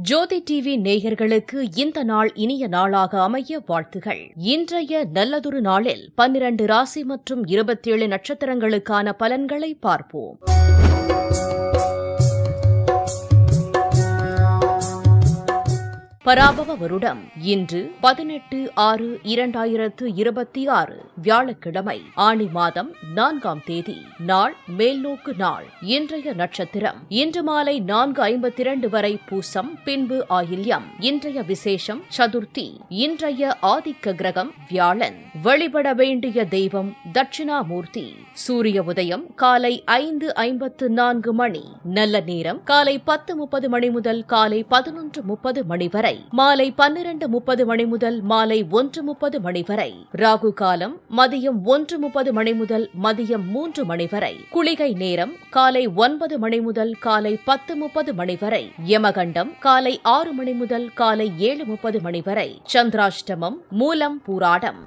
ஜோதி TV நேயர்களுக்கு இந்த நாள் இனிய நாளாக அமைய வாழ்த்துகள். இன்றைய நல்லதொரு நாளில் 12 ராசி மற்றும் 27 நட்சத்திரங்களுக்கான பலன்களை பார்ப்போம். பராபவ வருடம் இன்று 18/6/2026 வியாழக்கிழமை, ஆனி மாதம் 4ஆம் தேதி. நாள் மேல்நோக்கு நாள். இன்றைய நட்சத்திரம் இன்று மாலை 4:52 வரை பூசம், பின்பு ஆயில்யம். இன்றைய விசேஷம் சதுர்த்தி. இன்றைய ஆதிக்க கிரகம் வியாழன். வழிபட வேண்டிய தெய்வம் தட்சிணாமூர்த்தி. சூரிய உதயம் காலை 5:54 மணி. நல்ல நேரம் காலை 10:30 மணி முதல் காலை 11:30 மணி வரை. மாலை 12:30 மணி முதல் மாலை 1:30 மணி வரை. ராகு காலம் மதியம் 1:30 மணி முதல் மதியம் 3 மணி வரை. குளிகை நேரம் காலை 9 மணி முதல் காலை 10:30 மணி வரை. யமகண்டம் காலை 6 மணி முதல் காலை 7:30 மணி வரை. சந்திராஷ்டமம் மூலம் பூராடம்.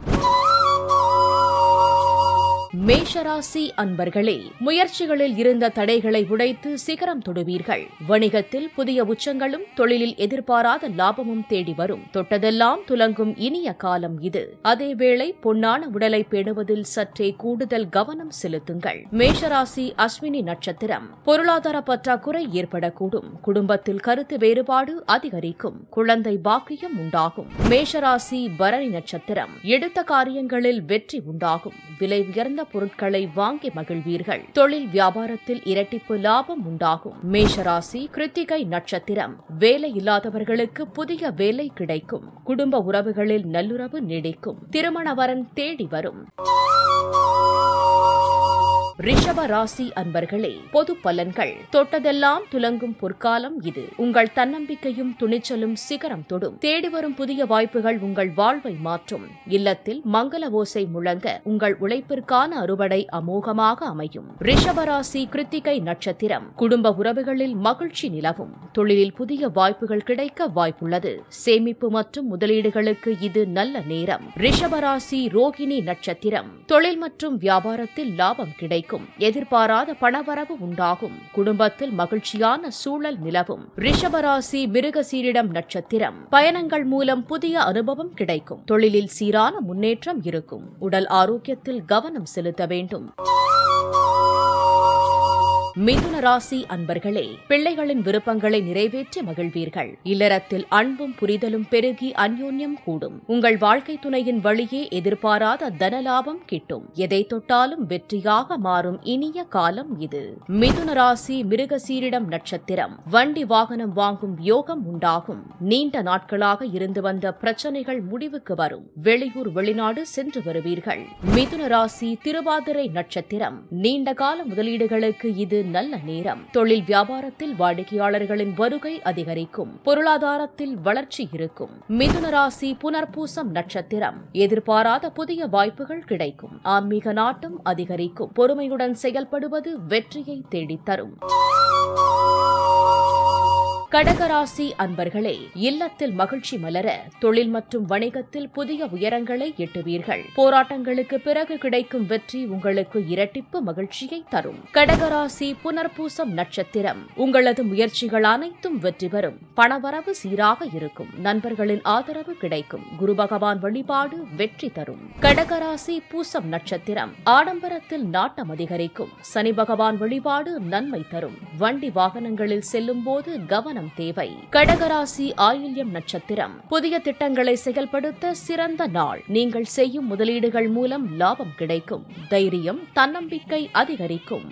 மேஷராசி அன்பர்களே, முயற்சிகளில் இருந்த தடைகளை உடைத்து சிகரம் தொடுவீர்கள். வணிகத்தில் புதிய உச்சங்களும் தொழிலில் எதிர்பாராத லாபமும் தேடி வரும். தொட்டதெல்லாம் துலங்கும் இனிய காலம் இது. அதேவேளை பொன்னான உடலை பேணுவதில் சற்றே கூடுதல் கவனம் செலுத்துங்கள். மேஷராசி அஸ்வினி நட்சத்திரம். பொருளாதார பற்றாக்குறை ஏற்படக்கூடும். குடும்பத்தில் கருத்து வேறுபாடு அதிகரிக்கும். குழந்தை பாக்கியம் உண்டாகும். மேஷராசி பரணி நட்சத்திரம். எடுத்த காரியங்களில் வெற்றி உண்டாகும். விலை உயர்ந்த பொருட்களை வாங்கி மகிழ்வீர்கள். தொழில் வியாபாரத்தில் இரட்டிப்பு லாபம் உண்டாகும். மேஷராசி கிருத்திகை நட்சத்திரம். வேலை இல்லாதவர்களுக்கு புதிய வேலை கிடைக்கும். குடும்ப உறவுகளில் நல்லுறவு நீடிக்கும். திருமண வரன் தேடி வரும். ரிஷப ராசி அன்பர்களே, பொது பலன்கள். தொட்டதெல்லாம் துலங்கும் பொற்காலம் இது. உங்கள் தன்னம்பிக்கையும் துணிச்சலும் சிகரம் தொடும். தேடி வரும் புதிய வாய்ப்புகள் உங்கள் வாழ்வை மாற்றும். இல்லத்தில் மங்கள ஓசை முழங்க உங்கள் உழைப்பிற்கான அறுவடை அமோகமாக அமையும். ரிஷப ராசி கிருத்திகை நட்சத்திரம். குடும்ப உறவுகளில் மகிழ்ச்சி நிலவும். தொழிலில் புதிய வாய்ப்புகள் கிடைக்க வாய்ப்புள்ளது. சேமிப்பு மற்றும் முதலீடுகளுக்கு இது நல்ல நேரம். ரிஷப ராசி ரோகிணி நட்சத்திரம். தொழில் மற்றும் வியாபாரத்தில் லாபம் கிடைக்கும். எதிர்பாராத பணவரவு உண்டாகும். குடும்பத்தில் மகிழ்ச்சியான சூழல் நிலவும். ரிஷபராசி மிருகசீரிடம் நட்சத்திரம். பயணங்கள் மூலம் புதிய அனுபவம் கிடைக்கும். தொழிலில் சீரான முன்னேற்றம் இருக்கும். உடல் ஆரோக்கியத்தில் கவனம் செலுத்த வேண்டும். மிதுன ராசி அன்பர்களே, பிள்ளைகளின் விருப்பங்களை நிறைவேற்றி மகிழ்வீர்கள். இல்லறத்தில் அன்பும் புரிதலும் பெருகி அந்யோன்யம் கூடும். உங்கள் வாழ்க்கை துணையின் வழியே எதிர்பாராத தனலாபம் கிட்டும். எதை தொட்டாலும் வெற்றியாக மாறும் இனிய காலம் இது. மிதுன ராசி மிருகசீரிடம் நட்சத்திரம். வண்டி வாகனம் வாங்கும் யோகம் உண்டாகும். நீண்ட நாட்களாக இருந்து வந்த பிரச்சனைகள் முடிவுக்கு வரும். வெளியூர் வெளிநாடு சென்று வருவீர்கள். மிதுன ராசி திருவாதிரை நட்சத்திரம். நீண்ட கால முதலீடுகளுக்கு இது நல்ல நேரம். தொழில் வியாபாரத்தில் வாடிக்கையாளர்களின் வருகை அதிகரிக்கும். பொருளாதாரத்தில் வளர்ச்சி இருக்கும். மிதுன ராசி புனர்பூசம் நட்சத்திரம். எதிர்பாராத புதிய வாய்ப்புகள் கிடைக்கும். ஆன்மீக நாட்டம் அதிகரிக்கும். பொறுமையுடன் செயல்படுவது வெற்றியை தேடித்தரும். கடகராசி அன்பர்களே, இல்லத்தில் மகிழ்ச்சி மலர தொழில் மற்றும் வணிகத்தில் புதிய உயரங்களை எட்டுவீர்கள். போராட்டங்களுக்கு பிறகு கிடைக்கும் வெற்றி உங்களுக்கு இரட்டிப்பு மகிழ்ச்சியை தரும். கடகராசி புனர்பூசம் நட்சத்திரம். உங்களது முயற்சிகள் அனைத்தும் வெற்றி பெறும். பணவரவு சீராக இருக்கும். நண்பர்களின் ஆதரவு கிடைக்கும். குரு பகவான் வழிபாடு வெற்றி தரும். கடகராசி பூசம் நட்சத்திரம். ஆடம்பரத்தில் நாட்டம் அதிகரிக்கும். சனி பகவான் வழிபாடு நன்மை தரும். வண்டி வாகனங்களில் செல்லும் போது கவனம் தேவை. கடகராசி ஆயில்யம் நட்சத்திரம். புதிய திட்டங்களை செயல்படுத்த சிறந்த நாள். நீங்கள் செய்யும் முதலீடுகள் மூலம் லாபம் கிடைக்கும். தைரியம் தன்னம்பிக்கை அதிகரிக்கும்.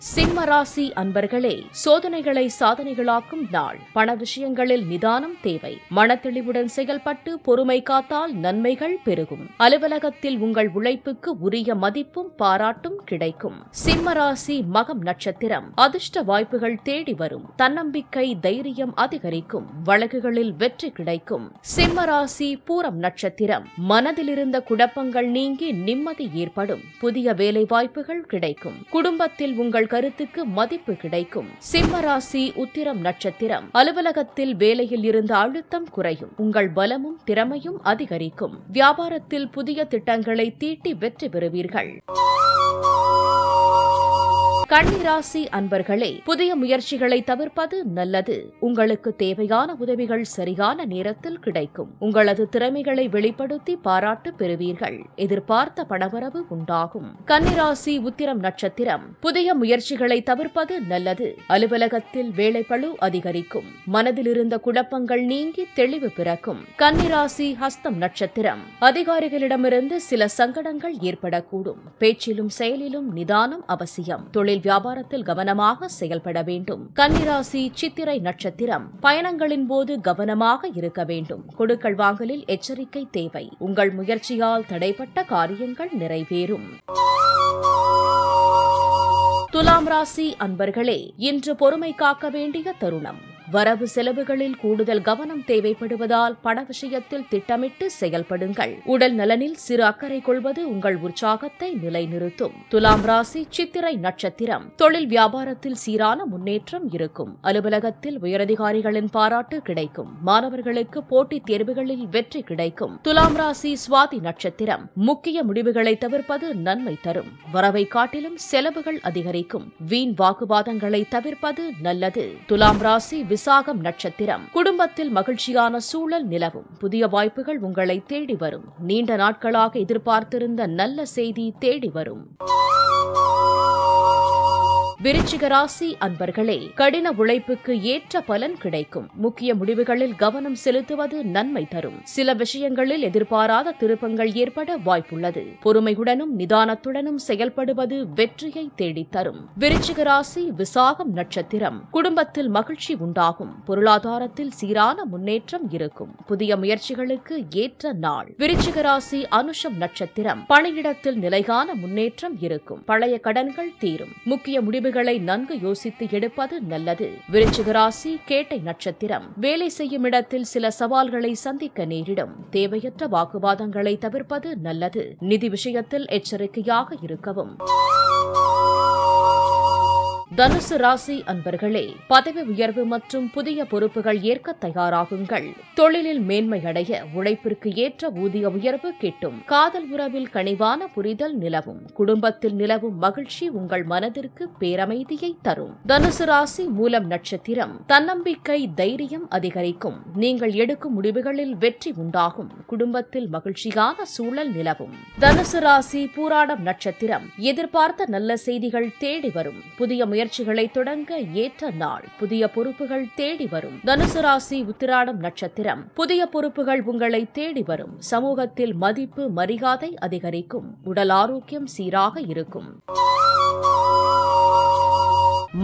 சிம்ம ராசி அன்பர்களே, சோதனைகளை சாதனைகளாக்கும் நாள். பண விஷயங்களில் நிதானம் தேவை. மனத்தெளிவுடன் செயல்பட்டு பொறுமை காத்தால் நன்மைகள் பெருகும். அலுவலகத்தில் உங்கள் உழைப்புக்கு உரிய மதிப்பும் பாராட்டும் கிடைக்கும். சிம்ம ராசி மகம் நட்சத்திரம். அதிர்ஷ்ட வாய்ப்புகள் தேடி வரும். தன்னம்பிக்கை தைரியம் அதிகரிக்கும். வழக்குகளில் வெற்றி கிடைக்கும். சிம்ம ராசி பூரம் நட்சத்திரம். மனதிலிருந்த குழப்பங்கள் நீங்கி நிம்மதி ஏற்படும். புதிய வேலை வாய்ப்புகள் கிடைக்கும். குடும்பத்தில் உங்கள் கருத்துக்கு மதிப்பு கிடைக்கும். சிம்ம ராசி உத்திரம் நட்சத்திரம். அலுவலகத்தில் வேலையில் இருந்த அழுத்தம் குறையும். உங்கள் பலமும் திறமையும் அதிகரிக்கும். வியாபாரத்தில் புதிய திட்டங்களை தீட்டி வெற்றி பெறுவீர்கள். கன்னிராசி அன்பர்களே, புதிய முயற்சிகளை தவிர்ப்பது நல்லது. உங்களுக்கு தேவையான உதவிகள் சரியான நேரத்தில் கிடைக்கும். உங்களது திறமைகளை வெளிப்படுத்தி பாராட்டு பெறுவீர்கள். எதிர்பார்த்த பணவரவு உண்டாகும். கன்னிராசி உத்திரம் நட்சத்திரம். புதிய முயற்சிகளை தவிர்ப்பது நல்லது. அலுவலகத்தில் வேலைப்பளு அதிகரிக்கும். மனதில் இருந்த குழப்பங்கள் நீங்கி தெளிவு பிறக்கும். கன்னிராசி ஹஸ்தம் நட்சத்திரம். அதிகாரிகளிடமிருந்து சில சங்கடங்கள் ஏற்படக்கூடும். பேச்சிலும் செயலிலும் நிதானம் அவசியம். தொழில் வியாபாரத்தில் கவனமாக செயல்பட வேண்டும். கன்னிராசி சித்திரை நட்சத்திரம். பயணங்களின் போது கவனமாக இருக்க வேண்டும். கொடுக்கல் வாங்கலில் எச்சரிக்கை தேவை. உங்கள் முயற்சியால் தடைப்பட்ட காரியங்கள் நிறைவேறும். துலாம் ராசி அன்பர்களே, இன்று பொறுமை காக்க வேண்டிய தருணம். வரவு செலவுகளில் கூடுதல் கவனம் தேவைப்படுவதால் பண விஷயத்தில் திட்டமிட்டு செயல்படுங்கள். உடல் நலனில் சிறு அக்கறை கொள்வது உங்கள் உற்சாகத்தை நிலைநிறுத்தும். துலாம் ராசி சித்திரை நட்சத்திரம். தொழில் வியாபாரத்தில் சீரான முன்னேற்றம் இருக்கும். அலுவலகத்தில் உயரதிகாரிகளின் பாராட்டு கிடைக்கும். மாணவர்களுக்கு போட்டித் தேர்வுகளில் வெற்றி கிடைக்கும். துலாம் ராசி சுவாதி நட்சத்திரம். முக்கிய முடிவுகளை தவிர்ப்பது நன்மை தரும். வரவை காட்டிலும் செலவுகள் அதிகரிக்கும். வீண் வாக்குவாதங்களை தவிர்ப்பது நல்லது. துலாம் ராசி விசாகம் நட்சத்திரம். குடும்பத்தில் மகிழ்ச்சியான சூழல் நிலவும். புதிய வாய்ப்புகள் உங்களை தேடி வரும். நீண்ட நாட்களாக எதிர்பார்த்திருந்த நல்ல செய்தி தேடி வரும். விருச்சிக ராசி அன்பர்களே, கடின உழைப்புக்கு ஏற்ற பலன் கிடைக்கும். முக்கிய முடிவுகளில் கவனம் செலுத்துவது நன்மை தரும். சில விஷயங்களில் எதிர்பாராத திருப்பங்கள் ஏற்பட வாய்ப்புள்ளது. பொறுமையுடனும் நிதானத்துடனும் செயல்படுவது வெற்றியை தேடித்தரும். விருச்சிக ராசி விசாகம் நட்சத்திரம். குடும்பத்தில் மகிழ்ச்சி உண்டாகும். பொருளாதாரத்தில் சீரான முன்னேற்றம் இருக்கும். புதிய முயற்சிகளுக்கு ஏற்ற நாள். விருச்சிக ராசி அனுஷம் நட்சத்திரம். பணியிடத்தில் நிலையான முன்னேற்றம் இருக்கும். பழைய கடன்கள் தீரும். முக்கிய முடிவுகளை நன்கு யோசித்து எடுப்பது நல்லது. விருச்சிக ராசி கேட்டை நட்சத்திரம். வேலை செய்யும் இடத்தில் சில சவால்களை சந்திக்க நேரிடும். தேவையற்ற வாக்குவாதங்களை தவிர்ப்பது நல்லது. நிதி விஷயத்தில் எச்சரிக்கையாக இருக்கவும். தனுசு ராசி அன்பர்களே, பதவி உயர்வு மற்றும் புதிய பொறுப்புகள் ஏற்க தயாராகுங்கள். தொழிலில் மேன்மை அடைய உழைப்பிற்கு ஏற்ற ஊதிய உயர்வு கிட்டும். காதல் உறவில் கனிவான புரிதல் நிலவும். குடும்பத்தில் நிலவும் மகிழ்ச்சி உங்கள் மனதிற்கு பேரமைதியை தரும். தனுசு ராசி மூலம் நட்சத்திரம். தன்னம்பிக்கை தைரியம் அதிகரிக்கும். நீங்கள் எடுக்கும் முடிவுகளில் வெற்றி உண்டாகும். குடும்பத்தில் மகிழ்ச்சியான சூழல் நிலவும். தனுசு ராசி பூராடம் நட்சத்திரம். எதிர்பார்த்த நல்ல செய்திகள் தேடி வரும். புதிய முயற்சிகளை தொடங்க ஏற்ற நாள். புதிய பொறுப்புகள் தேடி வரும். தனுசு ராசி உத்திராடம் நட்சத்திரம். புதிய பொறுப்புகள் உங்களை தேடி வரும். சமூகத்தில் மதிப்பு மரியாதை அதிகரிக்கும். உடல் ஆரோக்கியம் சீராக இருக்கும்.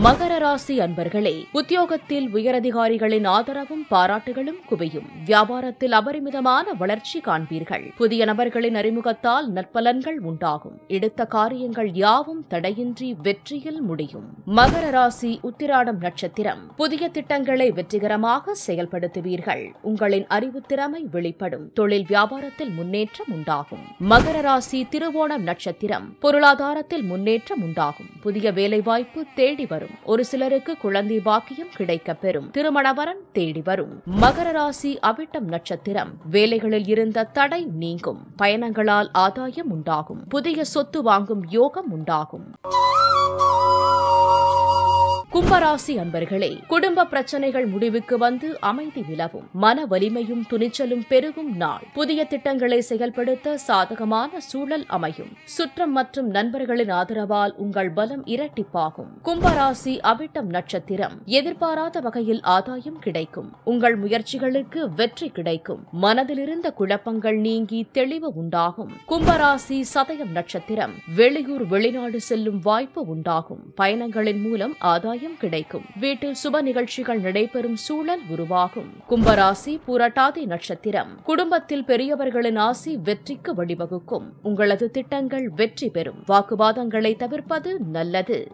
மகர ராசி அன்பர்களே, உத்தியோகத்தில் உயரதிகாரிகளின் ஆதரவும் பாராட்டுகளும் குவியும். வியாபாரத்தில் அபரிமிதமான வளர்ச்சி காண்பீர்கள். புதிய நபர்களின் அறிமுகத்தால் நற்பலன்கள் உண்டாகும். எடுத்த காரியங்கள் யாவும் தடையின்றி வெற்றியில் முடியும். மகர ராசி உத்திராடம் நட்சத்திரம். புதிய திட்டங்களை வெற்றிகரமாக செயல்படுத்துவீர்கள். உங்களின் அறிவுத்திறமை வெளிப்படும். தொழில் வியாபாரத்தில் முன்னேற்றம் உண்டாகும். மகர ராசி திருவோணம் நட்சத்திரம். பொருளாதாரத்தில் முன்னேற்றம் உண்டாகும். புதிய வேலைவாய்ப்பு தேடி வரும். ஒரு சிலருக்கு குழந்தை பாக்கியம் கிடைக்கப் பெறும். திருமணவரன் தேடி வரும். மகர ராசி அவிட்டம் நட்சத்திரம். வேலைகளில் இருந்த தடை நீங்கும். பயணங்களால் ஆதாயம் உண்டாகும். புதிய சொத்து வாங்கும் யோகம் உண்டாகும். கும்பராசி அன்பர்களே, குடும்ப பிரச்சனைகள் முடிவுக்கு வந்து அமைதி நிலவும். மன வலிமையும் துணிச்சலும் பெருகும் நாள். புதிய திட்டங்களை செயல்படுத்த சாதகமான சூழல் அமையும். சுற்றம் மற்றும் நண்பர்களின் ஆதரவால் உங்கள் பலம் இரட்டிப்பாகும். கும்பராசி அவிட்டம் நட்சத்திரம். எதிர்பாராத வகையில் ஆதாயம் கிடைக்கும். உங்கள் முயற்சிகளுக்கு வெற்றி கிடைக்கும். மனதிலிருந்த குழப்பங்கள் நீங்கி தெளிவு உண்டாகும். கும்பராசி சதயம் நட்சத்திரம். வெளியூர் வெளிநாடு செல்லும் வாய்ப்பு உண்டாகும். பயணங்களின் மூலம் ஆதாயம் கிடைக்கும். வீட்டில் சுப நிகழ்ச்சிகள் நடைபெறும் சூழல் உருவாகும். கும்பராசி புரட்டாதி நட்சத்திரம். குடும்பத்தில் பெரியவர்களின் ஆசி வெற்றிக்கு வழிவகுக்கும். உங்களது திட்டங்கள் வெற்றி பெறும். வாக்குவாதங்களை தவிர்ப்பது நல்லது.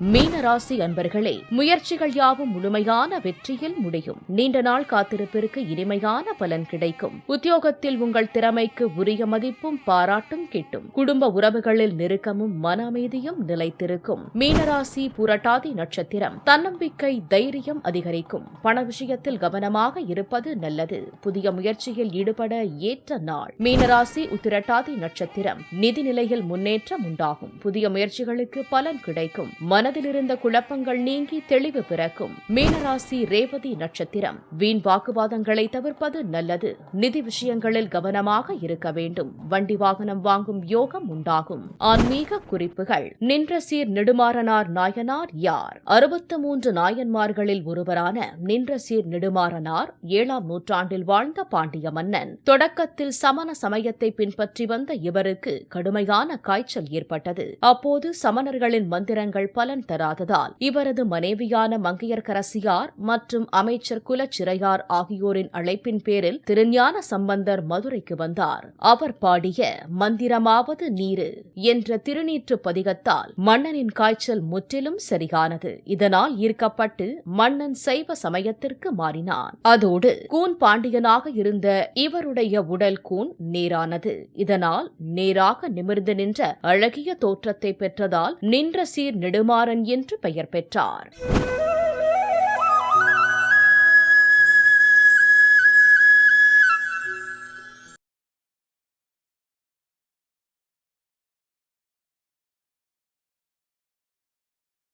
மீனராசி அன்பர்களே, முயற்சிகள் யாவும் முழுமையான வெற்றியில் முடியும். நீண்ட நாள் காத்திருப்பிற்கு இனிமையான பலன் கிடைக்கும். உத்தியோகத்தில் உங்கள் திறமைக்கு உரிய மதிப்பும் பாராட்டும் கிட்டும். குடும்ப உறவுகளில் நெருக்கமும் மன அமைதியும் நிலைத்திருக்கும். மீனராசி புரட்டாதி நட்சத்திரம். தன்னம்பிக்கை தைரியம் அதிகரிக்கும். பண விஷயத்தில் கவனமாக இருப்பது நல்லது. புதிய முயற்சியில் ஈடுபட ஏற்ற நாள். மீனராசி உத்திரட்டாதி நட்சத்திரம். நிதி நிலையில் முன்னேற்றம் உண்டாகும். புதிய முயற்சிகளுக்கு பலன் கிடைக்கும். மனதில் இருந்த குழப்பங்கள் நீங்கி தெளிவு பிறக்கும். மீனராசி ரேவதி நட்சத்திரம். வீண் வாக்குவாதங்களை தவிர்ப்பது நல்லது. நிதி விஷயங்களில் கவனமாக இருக்க வேண்டும். வண்டி வாகனம் வாங்கும் யோகம் உண்டாகும். ஆன்மீக குறிப்புகள். நின்ற சீர் நெடுமாறனார் நாயனார் யார்? 63 நாயன்மார்களில் ஒருவரான நின்ற சீர் நெடுமாறனார் 7ஆம் நூற்றாண்டில் வாழ்ந்த பாண்டிய மன்னன். தொடக்கத்தில் சமண சமயத்தை பின்பற்றி வந்த இவருக்கு கடுமையான காய்ச்சல் ஏற்பட்டது. அப்போது சமணர்களின் மந்திரங்கள் பலன் தராததால் இவரது மனைவியான மங்கையர்க்கரசியார் மற்றும் அமைச்சர் குலச்சிறையார் ஆகியோரின் அழைப்பின் பேரில் திருஞான சம்பந்தர் மதுரைக்கு வந்தார். அவர் பாடிய மந்திரமாவது நீரு என்ற திருநீற்று பதிகத்தால் மன்னனின் காய்ச்சல் முற்றிலும் சரியானது. இதனால் ஈர்க்கப்பட்டு மன்னன் சைவ சமயத்திற்கு மாறினான். அதோடு கூன் பாண்டியனாக இருந்த இவருடைய உடல் கூன் நேரானது. இதனால் நேராக நிமிர்ந்து நின்ற அழகிய தோற்றத்தை பெற்றதால் நின்ற சீர் நெடுமாறன் என்று பெயர் பெற்றார்.